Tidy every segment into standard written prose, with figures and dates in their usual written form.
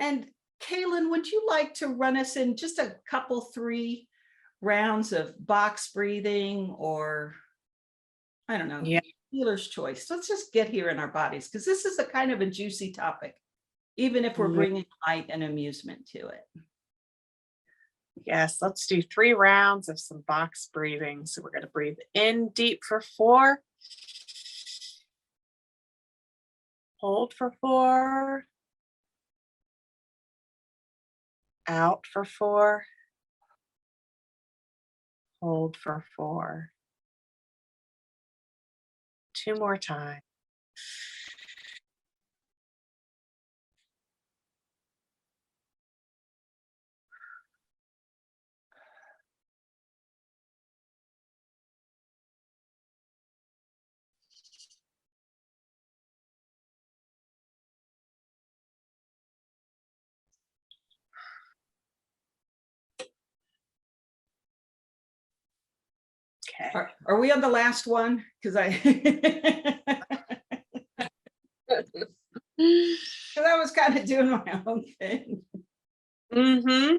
And Kaylyn, would you like to run us in just a couple, 3 rounds of box breathing, or I don't know, Yeah. healer's choice? Let's just get here in our bodies, because this is a kind of a juicy topic, even if we're Yeah. bringing light and amusement to it. Yes, let's do 3 rounds of some box breathing. So we're going to breathe in deep for 4, hold for 4, out for 4, hold for 4. 2 more times. Okay. Are we on the last one? Because I was kind of doing my own thing. Mm-hmm.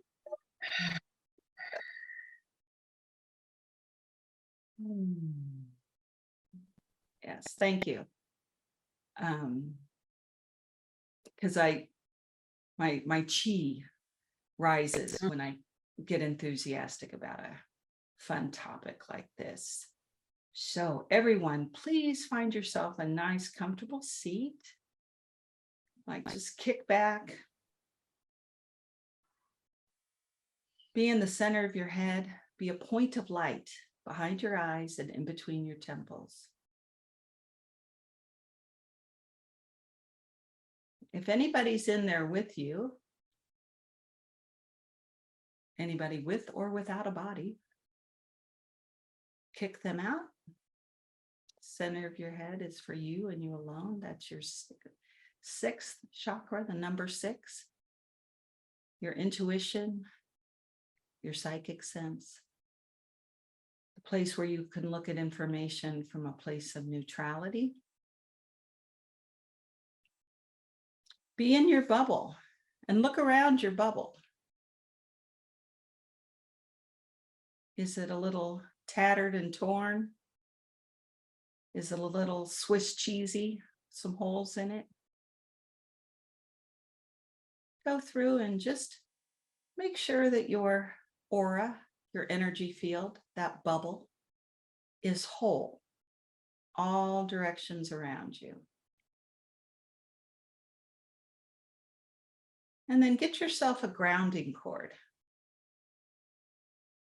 Yes, thank you. Because my chi rises when I get enthusiastic about a fun topic like this. So everyone, please find yourself a nice, comfortable seat. Like, just kick back. Be in the center of your head. Be a point of light behind your eyes and in between your temples. If anybody's in there with you, anybody with or without a body, kick them out. Center of your head is for you and you alone. That's your 6th chakra, the number 6. Your intuition, your psychic sense, the place where you can look at information from a place of neutrality. Be in your bubble and look around your bubble. Is it a little tattered and torn? Is it a little Swiss cheesy, some holes in it? Go through and just make sure that your aura, your energy field, that bubble, is whole, all directions around you. And then get yourself a grounding cord,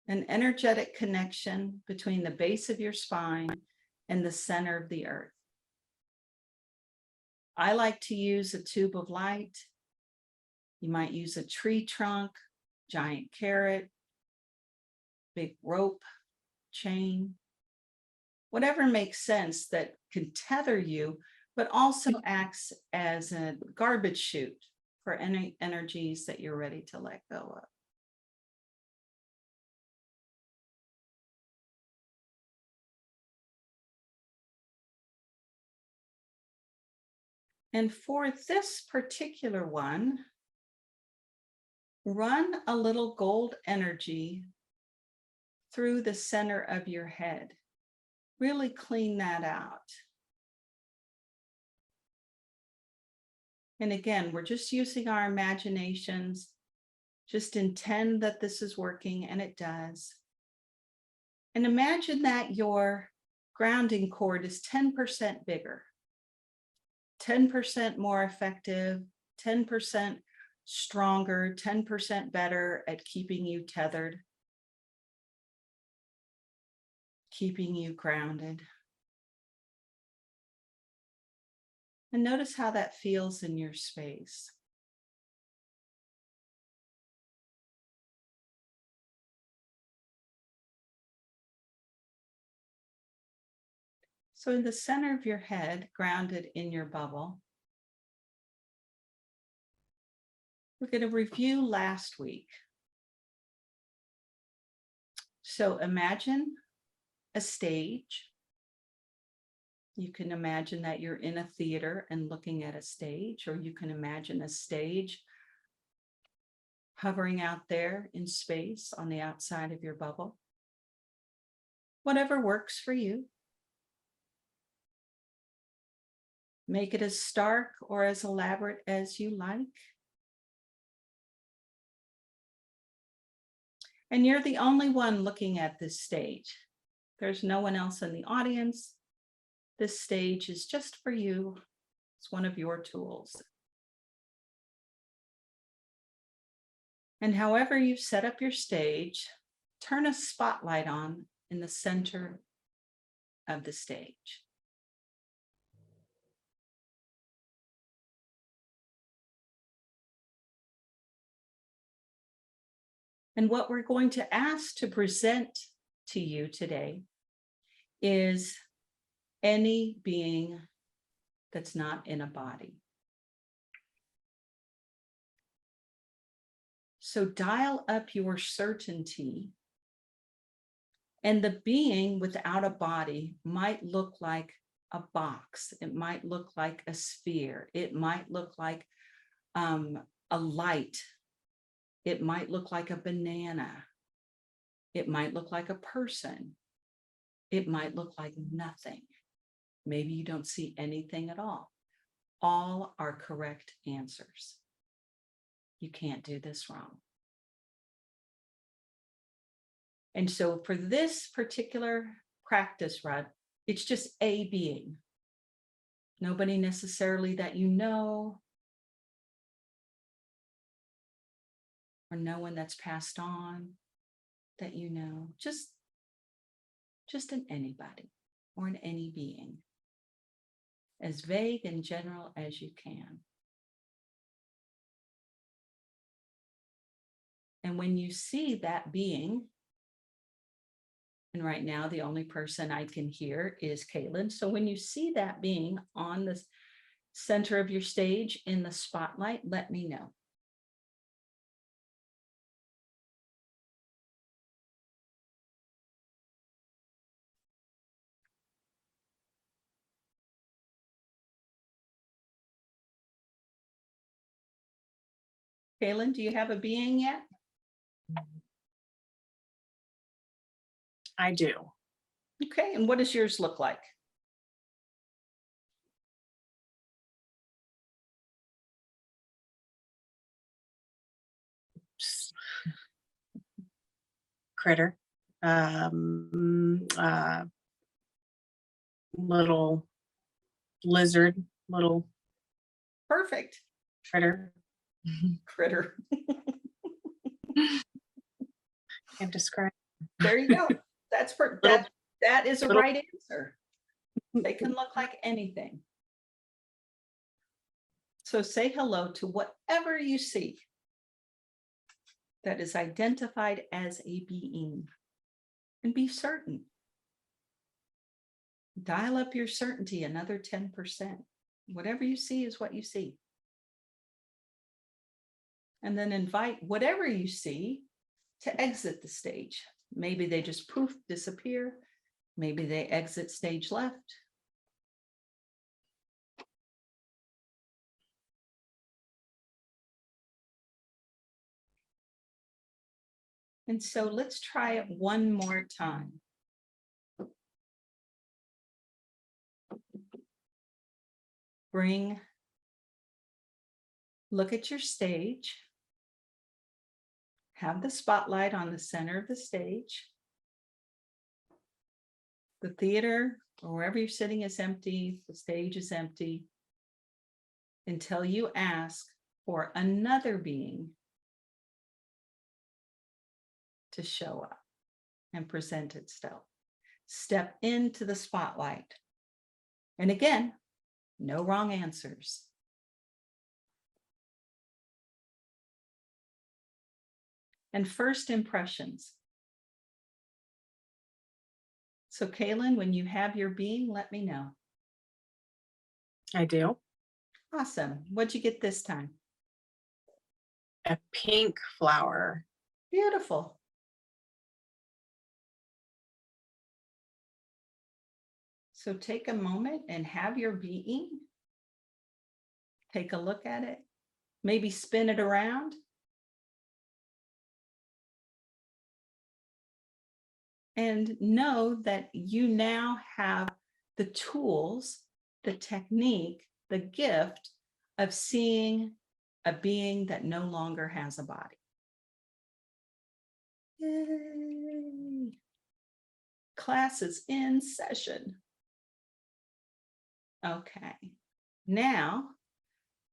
an energetic connection between the base of your spine and the center of the earth. I like to use a tube of light. You might use a tree trunk, giant carrot, big rope, chain, whatever makes sense that can tether you, but also acts as a garbage chute for any energies that you're ready to let go of. And for this particular one, run a little gold energy through the center of your head. Really clean that out. And again, we're just using our imaginations. Just intend that this is working, and it does. And imagine that your grounding cord is 10% bigger, 10% more effective, 10% stronger, 10% better at keeping you tethered, keeping you grounded. And notice how that feels in your space. So in the center of your head, grounded in your bubble, we're going to review last week. So imagine a stage. You can imagine that you're in a theater and looking at a stage, or you can imagine a stage hovering out there in space on the outside of your bubble. Whatever works for you. Make it as stark or as elaborate as you like. And you're the only one looking at this stage. There's no one else in the audience. This stage is just for you. It's one of your tools. And however you set up your stage, turn a spotlight on in the center of the stage. And what we're going to ask to present to you today is any being that's not in a body. So dial up your certainty. And the being without a body might look like a box. It might look like a sphere. It might look like a light. It might look like a banana. It might look like a person. It might look like nothing. Maybe you don't see anything at all. All are correct answers. You can't do this wrong. And so for this particular practice, Rod, it's just a being. Nobody necessarily that you know, or no one that's passed on that you know, just an anybody or an any being. As vague and general as you can. And when you see that being, and right now the only person I can hear is Kaylyn. So when you see that being on the center of your stage in the spotlight, let me know. Kaylyn, do you have a being yet? I do. Okay, and what does yours look like? Critter. Little lizard, little Perfect. critter. Critter. Can't describe. There you go. That's for that is a right answer. They can look like anything. So say hello to whatever you see that is identified as a being, and be certain. Dial up your certainty another 10%. Whatever you see is what you see. And then invite whatever you see to exit the stage. Maybe they just poof, disappear. Maybe they exit stage left. And so let's try it one more time. Look at your stage. Have the spotlight on the center of the stage. The theater or wherever you're sitting is empty. The stage is empty until you ask for another being to show up and present itself. Step into the spotlight. And again, no wrong answers. And first impressions. So Kaylyn, when you have your being, let me know. I do. Awesome. What'd you get this time? A pink flower. Beautiful. So take a moment and have your being. Take a look at it. Maybe spin it around. and know that you now have the tools, the technique, the gift of seeing a being that no longer has a body. Yay! Class is in session. Okay, now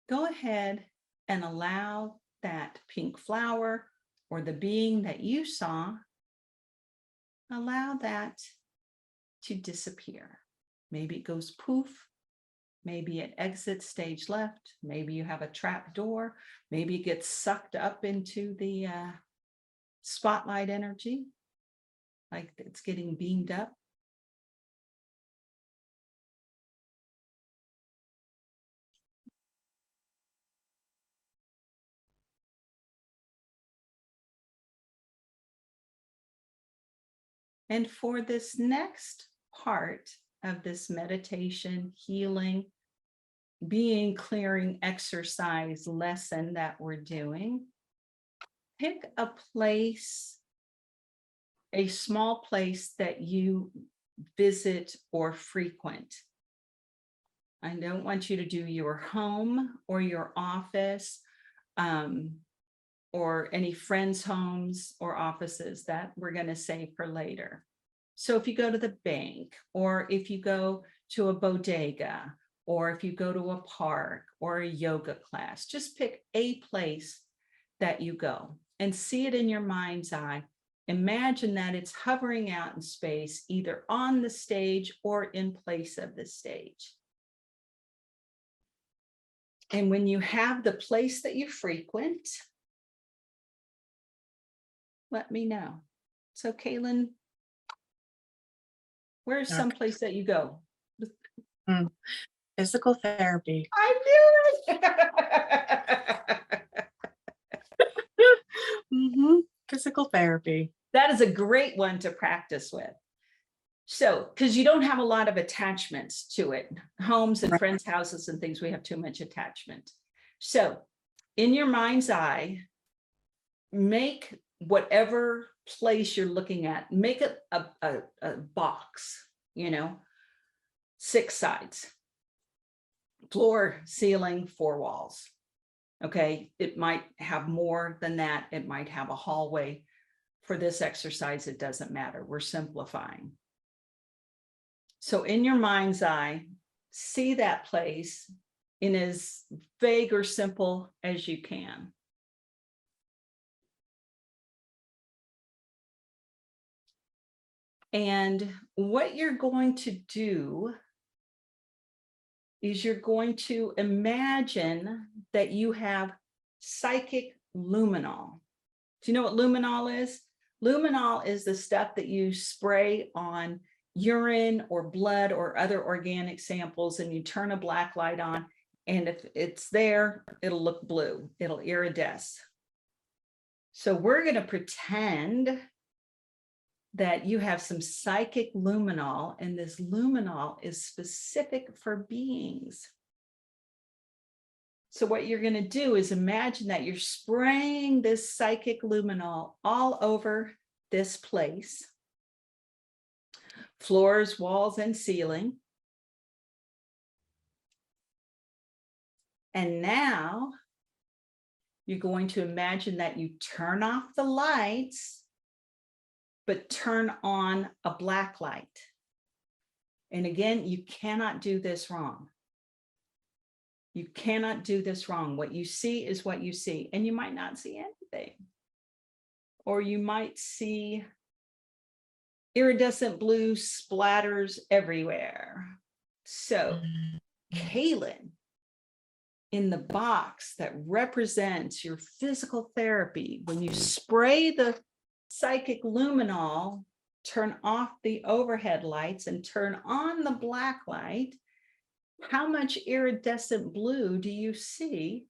go ahead and allow that pink flower or the being that you saw, allow that to disappear. Maybe it goes poof. Maybe it exits stage left. Maybe you have a trap door. Maybe it gets sucked up into the spotlight energy, like it's getting beamed up. And for this next part of this meditation, healing, being clearing exercise lesson that we're doing, pick a place, a small place that you visit or frequent. I don't want you to do your home or your office, or any friends' homes or offices. That we're going to save for later. So if you go to the bank, or if you go to a bodega, or if you go to a park or a yoga class, just pick a place that you go and see it in your mind's eye. Imagine that it's hovering out in space, either on the stage or in place of the stage. And when you have the place that you frequent, let me know. So Kaylyn, where's some place that you go? Physical therapy. I knew it. Physical therapy. That is a great one to practice with. So, because you don't have a lot of attachments to it. Homes and friends' houses and things, we have too much attachment. So in your mind's eye, make whatever place you're looking at, make it a box, 6 sides, floor, ceiling, 4 walls. Okay, it might have more than that. It might have a hallway. For this exercise, it doesn't matter. We're simplifying. So in your mind's eye, see that place in as vague or simple as you can. And what you're going to do is you're going to imagine that you have psychic luminol. Do you know what luminol is? Luminol is the stuff that you spray on urine or blood or other organic samples, and you turn a black light on, and if it's there, it'll look blue. It'll iridesce. So we're going to pretend that you have some psychic luminol, and this luminol is specific for beings. So what you're going to do is imagine that you're spraying this psychic luminol all over this place, floors, walls, and ceiling. And now you're going to imagine that you turn off the lights, but turn on a black light. And again, you cannot do this wrong. You cannot do this wrong. What you see is what you see, and you might not see anything. Or you might see iridescent blue splatters everywhere. So, Kaylyn, in the box that represents your physical therapy, when you spray the psychic luminol, turn off the overhead lights and turn on the black light, how much iridescent blue do you see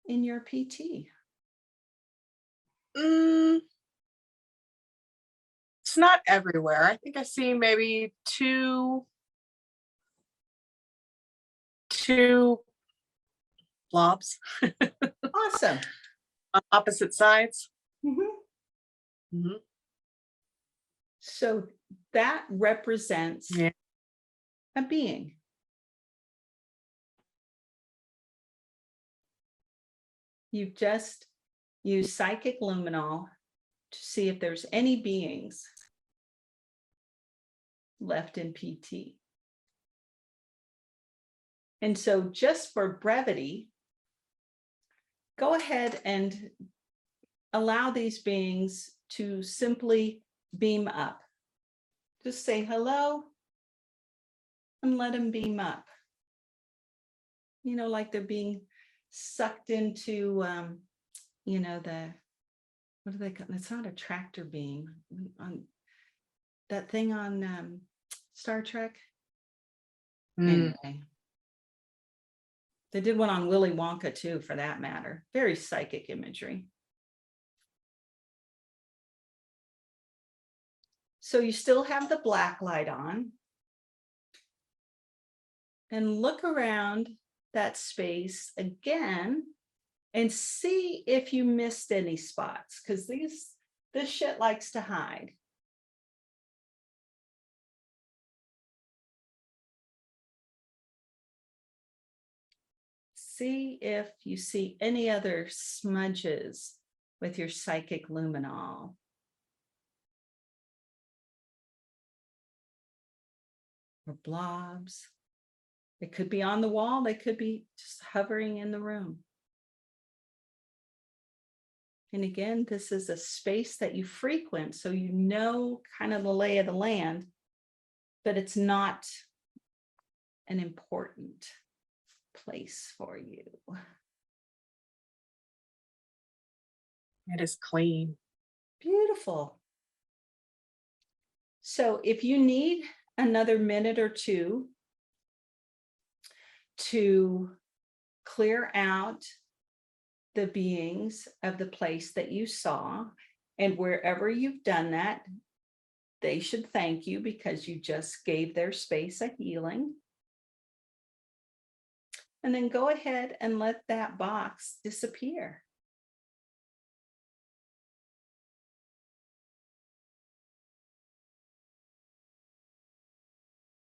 in your PT? It's not everywhere. I think I see maybe two blobs Awesome. on opposite sides. Mm-hmm. Mm-hmm. So that represents Yeah. a being. You just use psychic luminol to see if there's any beings left in PT. And so just for brevity, go ahead and allow these beings to simply beam up. Just say hello and let them beam up. You know, like they're being sucked into, you know, what do they call? It's not a tractor beam. On that thing on Star Trek. Anyway, they did one on Willy Wonka too, for that matter. Very psychic imagery. So you still have the black light on. And look around that space again and see if you missed any spots, because this shit likes to hide. See if you see any other smudges with your psychic luminol. Or blobs. They could be on the wall, they could be just hovering in the room. And again, this is a space that you frequent, so you know kind of the lay of the land, but it's not an important place for you. It is clean. Beautiful. So if you need another minute or two to clear out the beings of the place that you saw, and wherever you've done that, they should thank you because you just gave their space a healing. And then go ahead and let that box disappear.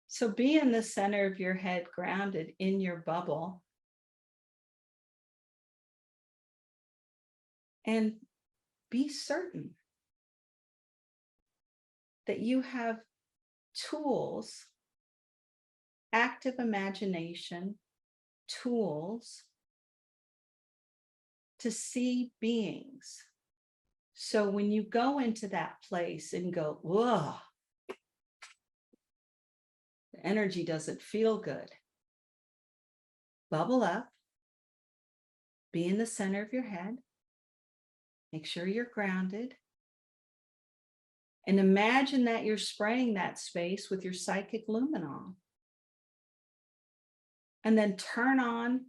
So be in the center of your head, grounded in your bubble. And be certain that you have tools, active imagination, tools to see beings. So when you go into that place and go, whoa, the energy doesn't feel good, bubble up, be in the center of your head, make sure you're grounded, and imagine that you're spraying that space with your psychic luminol. And then turn on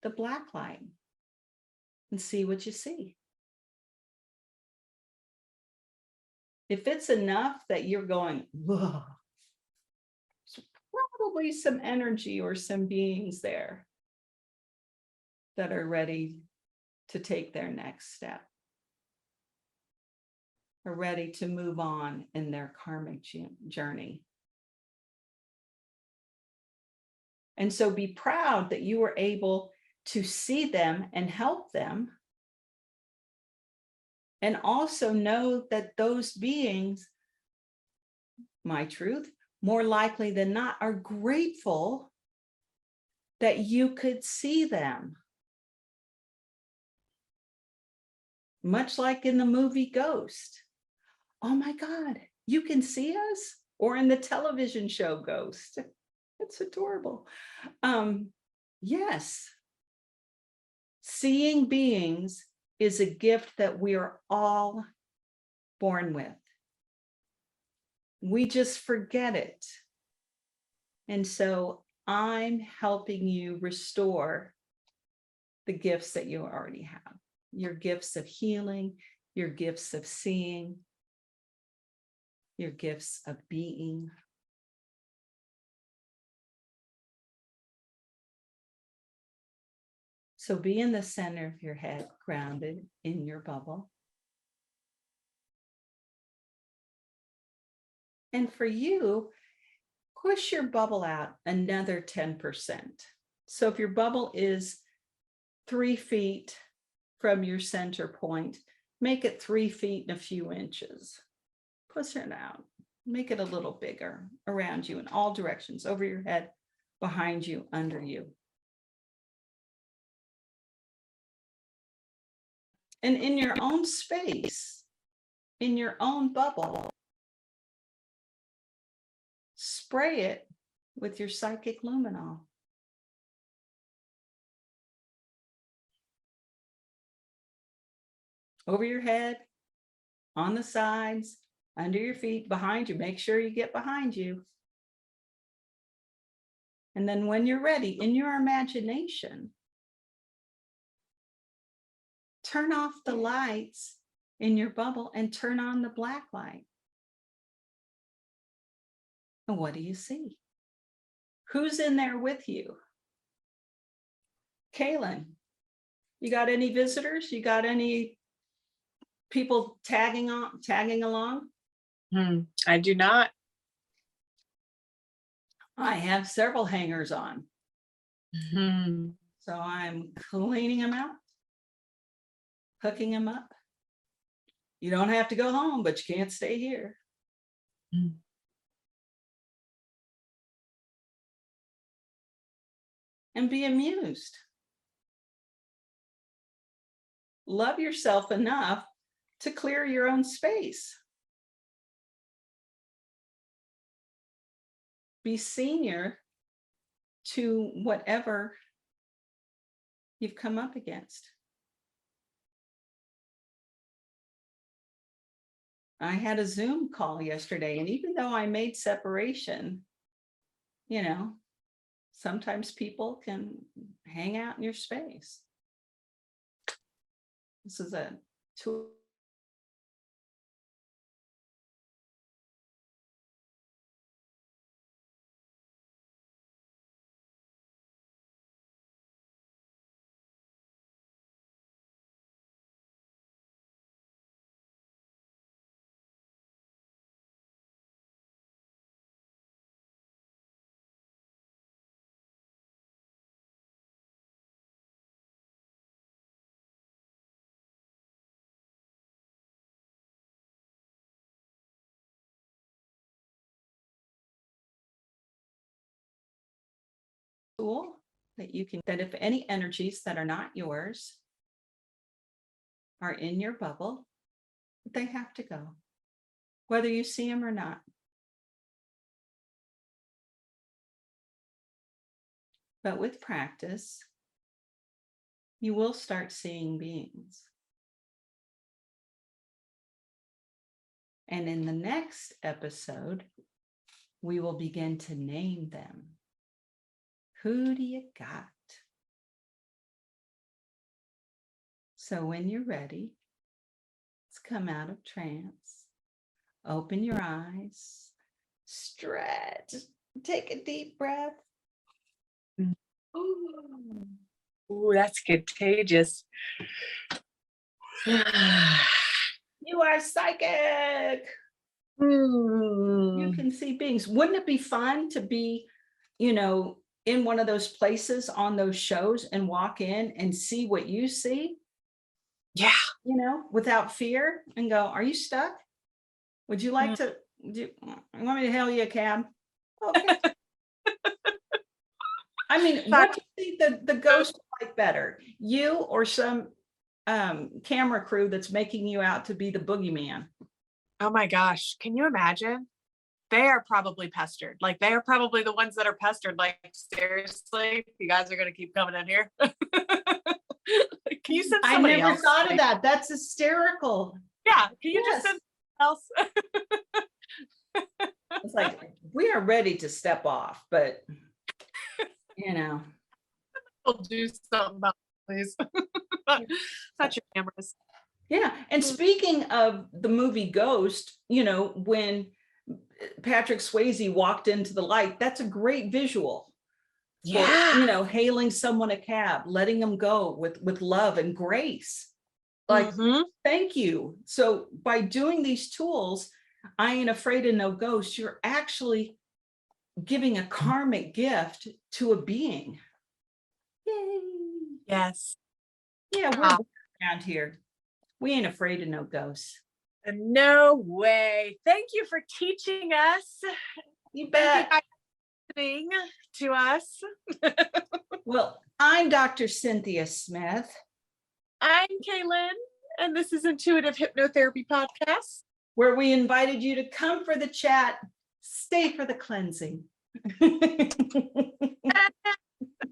the black light and see what you see. If it's enough that you're going, whoa, there's probably some energy or some beings there that are ready to take their next step, are ready to move on in their karmic journey. And so be proud that you were able to see them and help them. And also know that those beings, my truth, more likely than not, are grateful that you could see them. Much like in the movie Ghost. Oh my God, you can see us? Or in the television show Ghost. It's adorable. Yes. Seeing beings is a gift that we are all born with. We just forget it. And so I'm helping you restore the gifts that you already have. Your gifts of healing, your gifts of seeing, your gifts of being. So be in the center of your head, grounded in your bubble. And for you, push your bubble out another 10%. So if your bubble is 3 feet from your center point, make it 3 feet and a few inches. Push it out. Make it a little bigger around you in all directions, over your head, behind you, under you. And in your own space, in your own bubble, spray it with your psychic luminol. Over your head, on the sides, under your feet, behind you. Make sure you get behind you. And then when you're ready, in your imagination, turn off the lights in your bubble and turn on the black light. And what do you see? Who's in there with you? Kaylyn, you got any visitors? You got any people tagging along? I do not. I have several hangers on. So I'm cleaning them out, hooking them up. You don't have to go home, but you can't stay here. And be amused. Love yourself enough to clear your own space. Be senior to whatever you've come up against. I had a Zoom call yesterday, and even though I made separation, you know, sometimes people can hang out in your space. This is a tool. Tool that you can, that if any energies that are not yours are in your bubble, they have to go, whether you see them or not. But with practice, you will start seeing beings. And in the next episode, we will begin to name them. Who do you got? So when you're ready, let's come out of trance. Open your eyes, stretch, take a deep breath. Ooh, that's contagious. You are psychic. You can see beings. Wouldn't it be fun to be, you know, in one of those places on those shows and walk in and see what you see? Yeah. You know, without fear, and go, are you stuck? Would you like to, you want me to hail you a cab? Okay. I mean, what do you think the ghost like better? You or some camera crew that's making you out to be the boogeyman? Oh my gosh. Can you imagine? They are probably pestered. Like, they are probably the ones that are pestered. Like, seriously, you guys are going to keep coming in here? Can you send somebody else? I never thought of that. That's hysterical. Yeah. Can you just send else? It's like, we are ready to step off, but you know, We'll do something about it, please. Not your cameras. Yeah. And speaking of the movie Ghost, you know, when Patrick Swayze walked into the light, that's a great visual. Yeah. For, you know, hailing someone a cab, letting them go with love and grace. Like, thank you. So by doing these tools, I ain't afraid of no ghosts. You're actually giving a karmic gift to a being. Yay. Yes. Yeah, we're Ah, around here. We ain't afraid of no ghosts. no way. Thank you for teaching us. You Thank you bet. guys for listening to us. Well, I'm Dr. Cynthia Smith. I'm Kaylyn, and this is Intuitive Hypnotherapy Podcast. Where we invited you to come for the chat, stay for the cleansing.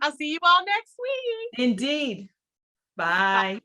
I'll see you all next week. Indeed. Bye.